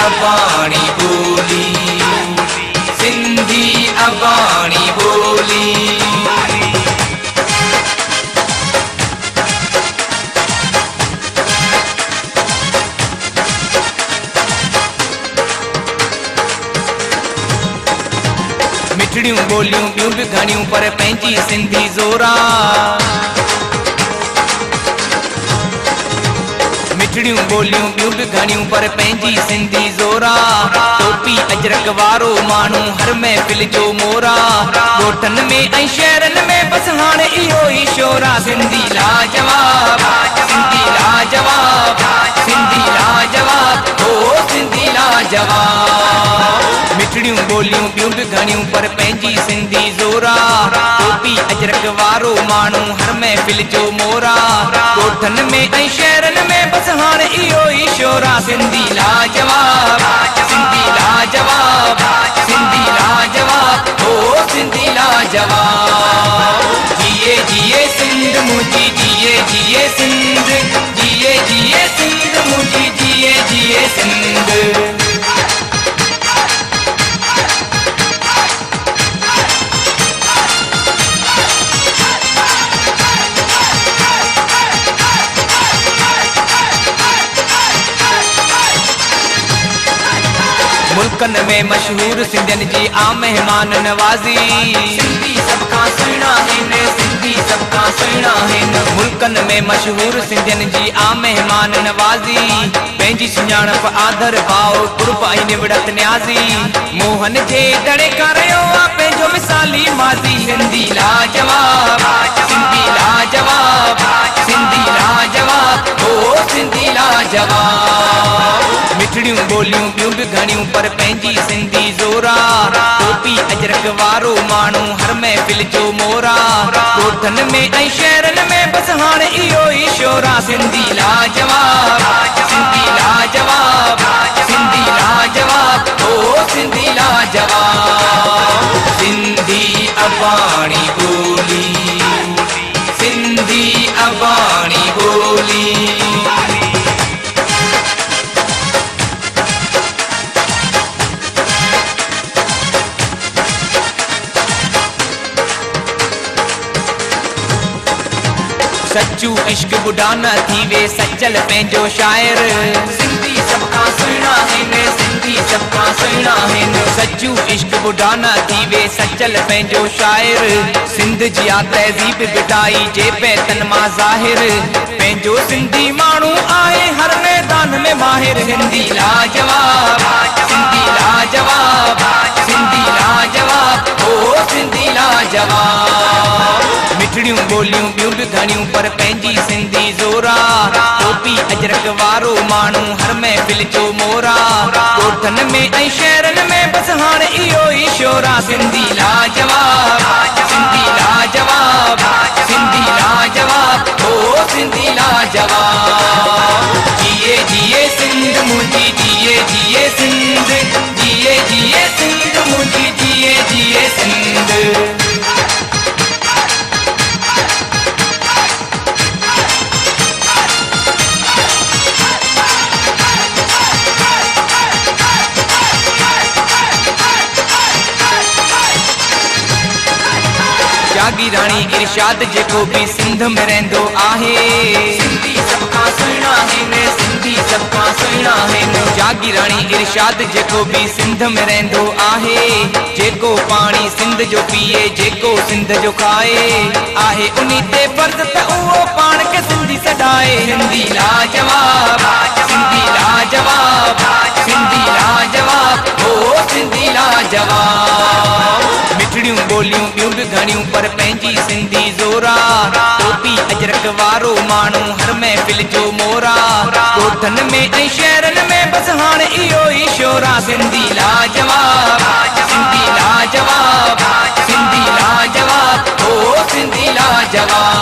अबाणी बोली, सिंधी अबाणी बोली। मिठड़ियूं बोलियूं ॿियूं बि घणियूं पर पंहिंजी सिंधी ज़ोरा। मिठड़ियूं बोलियूं ॿियूं बि घणियूं पर पंहिंजी सिंधी ज़ोरा। टोपी अजरक वारो माण्हू हर महफ़िल जो मोरा। ॻोठनि में ऐं शहरनि में बसि हाणे इहो ई शोरा। सिंधी लाजवाब, सिंधी लाजवाब, सिंधी लाजवाब, ओ सिंधी लाजवाब। मिठड़ियूं बोलियूं ॿियूं बि घणियूं पर पंहिंजी सिंधी ज़ोरा। टोपी अजरक वारो माण्हू हर महफ़िल जो मोरा। ॻोठनि में ऐं शहरनि में बसि हाणे इहो ई शोरा। सिंधी लाजवाब, सिंधी लाजवाब, सिंधी लाजवाब, ओ सिंधी लाजवाब। जिए जिए सिंध मुंहिंजी, जिए जिए सिंध, जिए जिए सिंध मुंहिंजी, जिए जिए सिंध। मुल्कनि में मशहूर सिंधियुनि जी आ मेहमान नवाज़ी। सिंधी सभ खां सुहिणा आहिनि, सिंधी सभ खां सुहिणा आहिनि। मुल्कनि में मशहूर सिंधियुनि जी आ मेहमान नवाज़ी। पंहिंजी सुञाणप आदर भाव कुर्ब ऐं निवड़त न्याज़ी। मोहन जे दड़े खां रहियो आहे पंहिंजो मिसाली माज़ी। सिंधी लाजवाब, सिंधी लाजवाब, सिंधी लाजवाब, ओ सिंधी लाजवाब। मिठड़ियूं बोलियूं ॿियूं बि घणियूं पर पंहिंजी सिंधी ज़ोरा। टोपी अजरक वारो माण्हू हर महफ़िल जो मोरा। ॻोठनि में ऐं शहरनि में बसि हाणे इहो ई शोरा। सिंधी लाजवाब, सिंधी लाजवाब, सिंधी लाजवाब, ओ सिंधी लाजवाब। सिंधी अबाणी बोली, सिंधी अबाणी बोली। सच्चू इश्क बुढ़ा न थी वे सचल पंहिंजो शायर। सिंधी सभ खां सुहिणा आहिनि, सिंधी सभ खां सुहिणा आहिनि। सच्चू इश्क बुढ़ा न थी वे सचल पंहिंजो शायर। सिंध जी आ तहज़ीब बिटाई जे पैतन मां ज़ाहिर। पंहिंजो सिंधी माण्हू आहे हर मैदान में माहिर। सिंधी लाजवाब, सिंधी लाजवाब, सिंधी लाजवाब, ओ सिंधी लाजवाब। मिठड़ियूं बोलियूं ॿियूं बि घणियूं पर पंहिंजी सिंधी ज़ोरा। टोपी अजरक वारो माण्हू हर महफ़िल जो मोरा। ॻोठनि में ऐं शहरनि में बसि हाणे इहो ई शोरा। सिंधी लाजवाब, सिंधी लाजवाब, सिंधी लाजवाब, ओ सिंधी लाजवाब। जिए जिए सिंध मुंहिंजी, जिए जिए सिंध, जिए जिए सिंध मुंहिंजी, जिए जिए सिंध। जागीराणी इरशाद जेको बि सिंध में रहंदो आहे। सिंधी सभ खां सुहिणा आहिनि, सिंधी सभ खां सुहिणा आहिनि। जागीराणी इरशाद जेको बि सिंध में रहंदो आहे। जेको पाणी सिंध जो पीए, जेको सिंध जो खाए, आहे उन्ही ते फर्ज़ त उहो पाण खे सिंधी सॾाए। सिंधी लाजवाब, सिंधी लाजवाब, सिंधी लाजवाब, ओ सिंधी लाजवाब। मिठड़ियूं बोलियूं ॿियूं बि घणियूं पर पंहिंजी सिंधी ज़ोरा। टोपी अजरक वारो माण्हू हर महफ़िल जो मोरा। ॻोठनि में ऐं शहरनि में बसि हाणे इहो ई शोरा। सिंधी लाजवाब, सिंधी लाजवाब, सिंधी लाजवाब, ओ सिंधी लाजवाब।